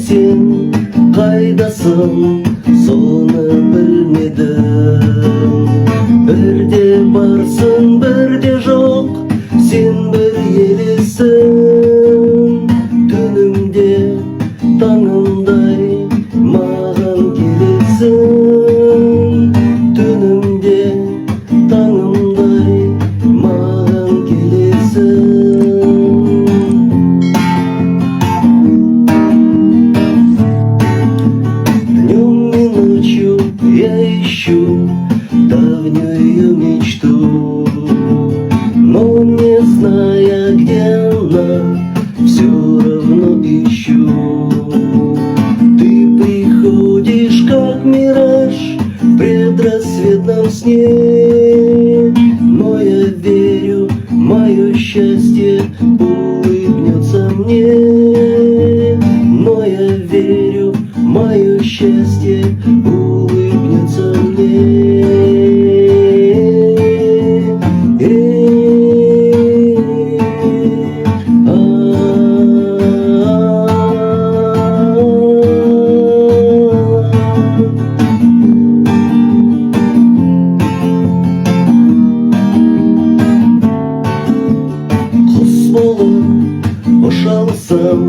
сен қайдасың, соны білмедім. Бірде барсың, бірде жоқ, сен бір елесің. Түнімде таңымдай маған келесің. Түнімде таңымдай маған келесің. Я ищу давнюю мечту, но не зная, где она, все равно ищу. Ты приходишь, как мираж в предрассветном сне, но я верю, мое счастье улыбнется мне. Но я верю, мое счастье улыбнется мне. Құс болып ұшалсам,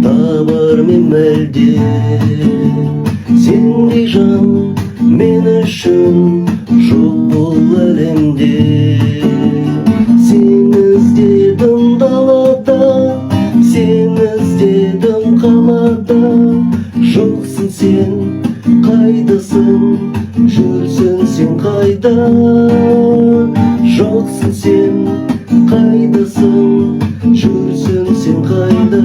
табар мен әлде сендей жан мен үшін жоқ бұл әлемде. Сені іздедім далада, сені іздедім қалада. Жоқсың сен, қайдасың, жүрсің сен қайда? Жоқсың сен, қайдасың, жүрсің сен қайда?